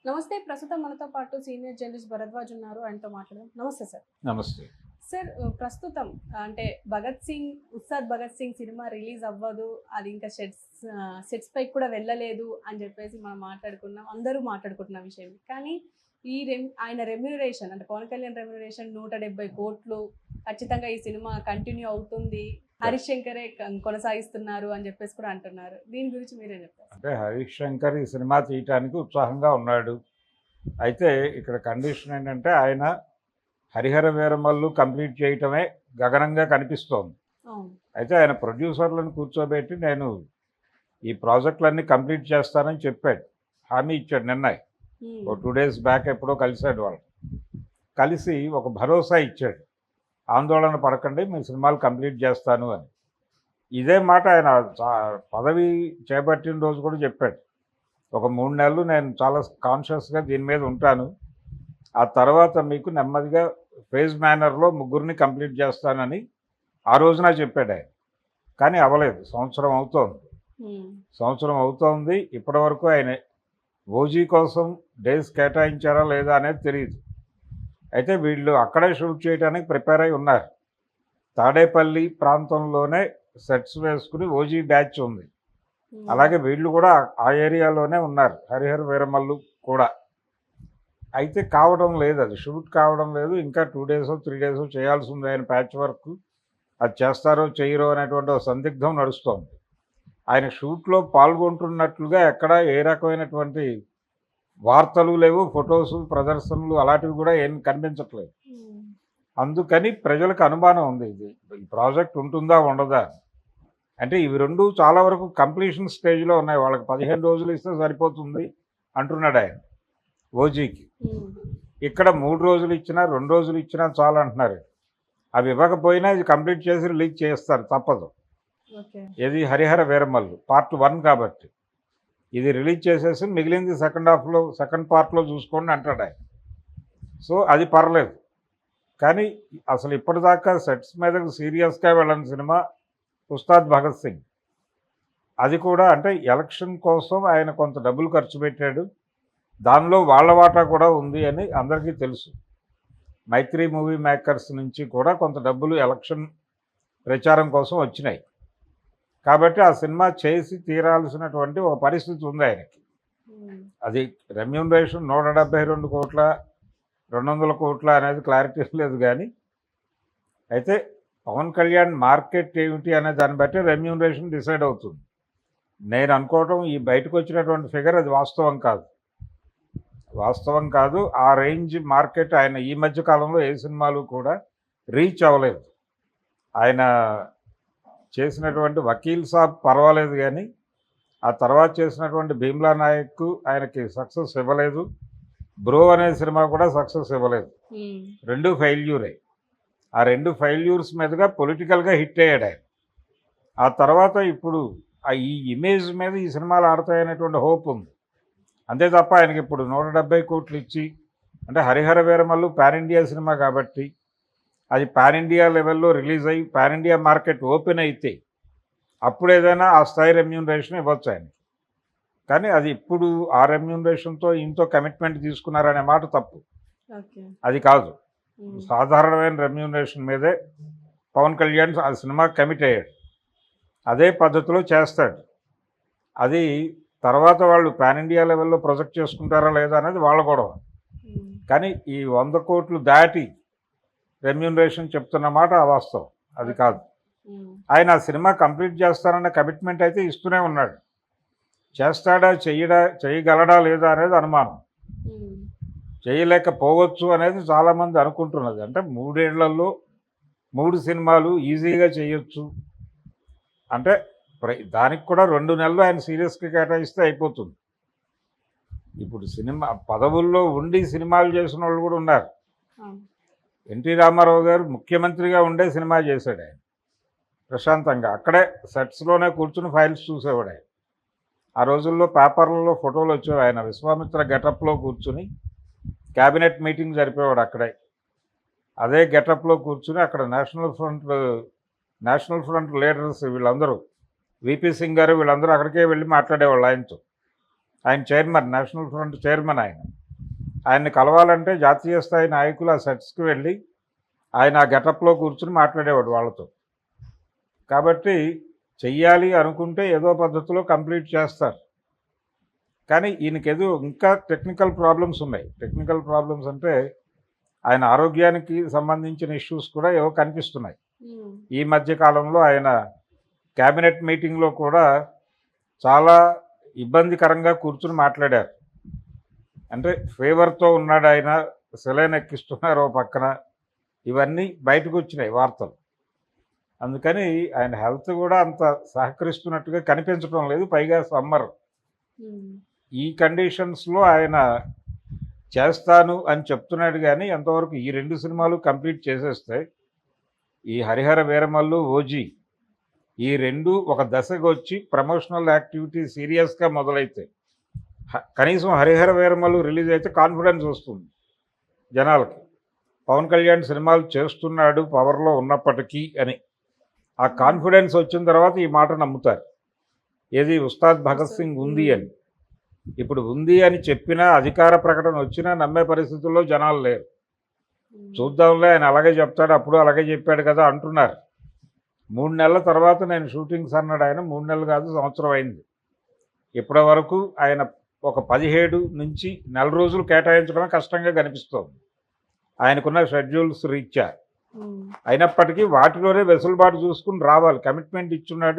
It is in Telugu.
నమస్తే. ప్రస్తుతం మనతో పాటు సీనియర్ జర్నలిస్ట్ భరద్వాజ్ ఉన్నారు. ఆయనతో మాట్లాడదాం. నమస్తే సార్. నమస్తే. సార్ ప్రస్తుతం అంటే ఉస్తాద్ భగత్ సింగ్ సినిమా రిలీజ్ అవ్వదు. అది ఇంకా సెట్స్ పైకి కూడా వెళ్ళలేదు అని చెప్పేసి మనం మాట్లాడుకున్నాం. అందరూ మాట్లాడుకుంటున్న విషయం. కానీ ఆయన రెమ్యూనరేషన్ అంటే పవన్ కళ్యాణ్ రెమ్యూనరేషన్ 170 కోట్లు ఖచ్చితంగా ఈ సినిమా కంటిన్యూ అవుతుంది. హరీష్ శంకరే కొనసాగిస్తున్నారు అని చెప్పేసి కూడా అంటున్నారు. దీని గురించి మీరేం చెప్తారు? అంటే హరీష్ శంకర్ ఈ సినిమా తీయటానికి ఉత్సాహంగా ఉన్నాడు. అయితే ఇక్కడ కండిషన్ ఏంటంటే ఆయన హరిహర వీరమల్లు కంప్లీట్ చేయటమే గగనంగా కనిపిస్తోంది. అయితే ఆయన ప్రొడ్యూసర్లను కూర్చోబెట్టి నేను ఈ ప్రాజెక్టులన్నీ కంప్లీట్ చేస్తానని చెప్పాడు, హామీ ఇచ్చాడు. నిన్న ఓ 2 days బ్యాక్ ఎప్పుడో కలిశాడు. వాళ్ళు కలిసి ఒక భరోసా ఇచ్చాడు, ఆందోళన పడకండి, మీ సినిమాలు కంప్లీట్ చేస్తాను అని. ఇదే మాట ఆయన పదవి చేపట్టిన రోజు కూడా చెప్పాడు. ఒక 3 నెలలు నేను చాలా కాన్షియస్గా దీని మీద ఉంటాను, ఆ తర్వాత మీకు నెమ్మదిగా ఫేజ్ మేనర్లో 3 కంప్లీట్ చేస్తానని ఆ రోజున చెప్పాడు ఆయన. కానీ అవ్వలేదు. సంవత్సరం అవుతోంది. ఇప్పటి వరకు ఆయన ఓజీ కోసం డేస్ కేటాయించారా లేదా అనేది తెలియదు. అయితే వీళ్ళు అక్కడే షూట్ చేయడానికి ప్రిపేర్ అయి ఉన్నారు. తాడేపల్లి ప్రాంతంలోనే సెట్స్ వేసుకుని ఓజీ బ్యాచ్ ఉంది. అలాగే వీళ్ళు కూడా ఆ ఏరియాలోనే ఉన్నారు, హరిహర వీరమల్లు కూడా. అయితే కావడం లేదు, అది షూట్ కావడం లేదు. ఇంకా 2 days 3 days చేయాల్సి ఉంది ఆయన ప్యాచ్ వర్క్. అది చేస్తారో చేయరో అనేటువంటి ఒక సందిగ్ధం నడుస్తోంది. ఆయన షూట్లో పాల్గొంటున్నట్లుగా ఎక్కడ ఏ రకమైనటువంటి వార్తలు లేవు, ఫొటోస్ ప్రదర్శనలు అలాంటివి కూడా ఏం కనిపించట్లేదు. అందుకని ప్రజలకు అనుమానం ఉంది, ఈ ప్రాజెక్ట్ ఉంటుందా ఉండదా. అంటే ఇవి రెండు చాలా వరకు కంప్లీషన్ స్టేజ్లో ఉన్నాయి. వాళ్ళకి 15 రోజులు ఇస్తే సరిపోతుంది అంటున్నాడు ఆయన ఓజీకి. ఇక్కడ 3 రోజులు ఇచ్చినా 2 రోజులు ఇచ్చినా చాలు అంటున్నారు. అవి ఇవ్వకపోయినా ఇది కంప్లీట్ చేసి రిలీజ్ చేస్తారు, తప్పదు. ఇది హరిహర వీరమల్లు పార్ట్ 1 కాబట్టి ఇది రిలీజ్ చేసేసి మిగిలింది సెకండ్ పార్ట్లో చూసుకోండి అంటాడు ఆయన. సో అది పర్లేదు. కానీ అసలు ఇప్పటిదాకా సెట్స్ మీద సీరియస్గా వెళ్ళని సినిమా ఉస్తాద్ భగత్ సింగ్. అది కూడా అంటే ఎలక్షన్ కోసం ఆయన కొంత డబ్బులు ఖర్చు పెట్టాడు, దానిలో వాళ్ళ వాటా కూడా ఉంది అని అందరికీ తెలుసు. మైత్రి మూవీ మేకర్స్ నుంచి కూడా కొంత డబ్బులు ఎలక్షన్ ప్రచారం కోసం వచ్చినాయి. కాబట్టి ఆ సినిమా చేసి తీరాల్సినటువంటి ఒక పరిస్థితి ఉంది ఆయనకి. అది రెమ్యూనరేషన్ 172 కోట్ల 200 కోట్ల అనేది క్లారిటీ లేదు. కానీ అయితే పవన్ కళ్యాణ్ మార్కెట్ ఏమిటి అనే దాన్ని బట్టి రెమ్యూనరేషన్ డిసైడ్ అవుతుంది. నేను అనుకోవటం ఈ బయటకు వచ్చినటువంటి ఫిగర్ అది వాస్తవం కాదు. ఆ రేంజ్ మార్కెట్ ఆయన ఈ మధ్య కాలంలో ఏ సినిమాలు కూడా రీచ్ అవ్వలేదు. ఆయన చేసినటువంటి వకీల్ సాబ్ పర్వాలేదు, కానీ ఆ తర్వాత చేసినటువంటి భీమ్లా నాయక్ ఆయనకి సక్సెస్ ఇవ్వలేదు. బ్రో అనే సినిమా కూడా సక్సెస్ ఇవ్వలేదు. 2 ఫెయిల్యూరే. ఆ 2 ఫెయిల్యూర్స్ మీదుగా పొలిటికల్గా హిట్ అయ్యాడు ఆయన. ఆ తర్వాత ఇప్పుడు ఈ ఇమేజ్ మీద ఈ సినిమాలు ఆడతాయనేటువంటి హోప్ ఉంది. అంతే తప్ప ఆయనకి ఇప్పుడు 170 కోట్లు ఇచ్చి, అంటే Harihara Veeramallu pan India cinema కాబట్టి అది పాన్ ఇండియా లెవెల్లో రిలీజ్ అయ్యి పాన్ ఇండియా మార్కెట్ ఓపెన్ అయితే అప్పుడు ఏదైనా ఆ స్థాయి రెమ్యూనరేషన్ ఇవ్వచ్చు ఆయనకి. కానీ అది ఇప్పుడు ఆ రెమ్యూనరేషన్తో ఇంతో కమిట్మెంట్ తీసుకున్నారనే మాట తప్పు. అది కాదు, సాధారణమైన రెమ్యూనరేషన్ మీదే పవన్ కళ్యాణ్ ఆ సినిమా కమిట్ అయ్యాడు. అదే పద్ధతిలో చేస్తాడు. అది తర్వాత వాళ్ళు పాన్ ఇండియా లెవెల్లో ప్రొజెక్ట్ చేసుకుంటారా లేదా అనేది వాళ్ళ గొడవ. కానీ ఈ 100 కోట్లు దాటి రెమ్యూనరేషన్ చెప్తున్న మాట అవాస్తవం, అది కాదు. ఆయన ఆ సినిమా కంప్లీట్ చేస్తారన్న కమిట్మెంట్ అయితే ఇస్తూనే ఉన్నాడు. చేస్తాడా చేయగలడా లేదా అనేది అనుమానం. చేయలేకపోవచ్చు అనేది చాలామంది అనుకుంటున్నది. అంటే 3 ఏళ్లలో 3 సినిమాలు ఈజీగా చేయొచ్చు అంటే దానికి కూడా 2 నెలలు ఆయన సీరియస్గా కేటాయిస్తే అయిపోతుంది. ఇప్పుడు సినిమా పదవుల్లో ఉండి సినిమాలు చేసిన వాళ్ళు కూడా ఉన్నారు. ఎన్టీ రామారావు గారు ముఖ్యమంత్రిగా ఉండే సినిమా చేశాడు ఆయన ప్రశాంతంగా. అక్కడే సెట్స్లోనే కూర్చుని ఫైల్స్ చూసేవాడు ఆయన. ఆ రోజుల్లో పేపర్లలో ఫోటోలు వచ్చేవి. ఆయన విశ్వామిత్ర గెటప్లో కూర్చుని క్యాబినెట్ మీటింగ్ జరిపేవాడు అక్కడే. అదే గెటప్లో కూర్చుని అక్కడ నేషనల్ ఫ్రంట్ లీడర్స్ వీళ్ళందరూ, విపి సింగ్ గారు వీళ్ళందరూ అక్కడికే వెళ్ళి మాట్లాడేవాళ్ళు ఆయనతో. ఆయన చైర్మన్, నేషనల్ ఫ్రంట్ చైర్మన్ ఆయన. ఆయన్ని కలవాలంటే జాతీయ స్థాయి నాయకులు ఆ సెట్స్కి వెళ్ళి ఆయన ఆ గెటప్లో కూర్చుని మాట్లాడేవాడు వాళ్ళతో. కాబట్టి చెయ్యాలి అనుకుంటే ఏదో పద్ధతిలో కంప్లీట్ చేస్తారు. కానీ ఈయనకేదో ఇంకా టెక్నికల్ ప్రాబ్లమ్స్ ఉన్నాయి. టెక్నికల్ ప్రాబ్లమ్స్ అంటే ఆయన ఆరోగ్యానికి సంబంధించిన ఇష్యూస్ కూడా ఏవో కనిపిస్తున్నాయి. ఈ మధ్య కాలంలో ఆయన క్యాబినెట్ మీటింగ్లో కూడా చాలా ఇబ్బందికరంగా కూర్చుని మాట్లాడారు. అంటే ఫీవర్తో ఉన్నాడు ఆయన, సెలైన్ ఎక్కిస్తున్నారు ఓ పక్కన, ఇవన్నీ బయటకు వచ్చినాయి వార్తలు. అందుకని ఆయన హెల్త్ కూడా అంత సహకరిస్తున్నట్టుగా కనిపించడం లేదు. పైగా సమ్మర్, ఈ కండిషన్స్లో ఆయన చేస్తాను అని చెప్తున్నాడు. కానీ ఎంతవరకు ఈ 2 సినిమాలు కంప్లీట్ చేసేస్తే ఈ హరిహర వీరమల్లు, ఓజీ ఈ 2 ఒక దశకు వచ్చి ప్రమోషనల్ యాక్టివిటీ సీరియస్గా మొదలైతే, కనీసం హరిహర వీరమల్లు రిలీజ్ అయితే కాన్ఫిడెన్స్ వస్తుంది జనాలకి. పవన్ కళ్యాణ్ సినిమాలు చేస్తున్నాడు పవర్లో ఉన్నప్పటికీ అని. ఆ కాన్ఫిడెన్స్ వచ్చిన తర్వాత ఈ మాట నమ్ముతారు. ఏది ఉస్తాద్ భగత్ సింగ్ ఉంది అని. ఇప్పుడు ఉంది అని చెప్పినా, అధికార ప్రకటన వచ్చినా నమ్మే పరిస్థితుల్లో జనాలు లేరు. చూద్దాంలే, ఆయన అలాగే చెప్తాడు, అప్పుడు అలాగే చెప్పాడు కదా అంటున్నారు. 3 నెలల తర్వాత నేను షూటింగ్స్ అన్నాడు ఆయన. 3 నెలలు కాదు, సంవత్సరం అయింది. ఇప్పటి వరకు ఆయన ఒక 17 నుంచి నెల రోజులు కేటాయించడమే కష్టంగా కనిపిస్తోంది ఆయనకున్న షెడ్యూల్స్ రీత్యా. అయినప్పటికీ వాటిలోనే వెసులుబాటు చూసుకుని రావాలి. కమిట్మెంట్ ఇచ్చున్నాడు.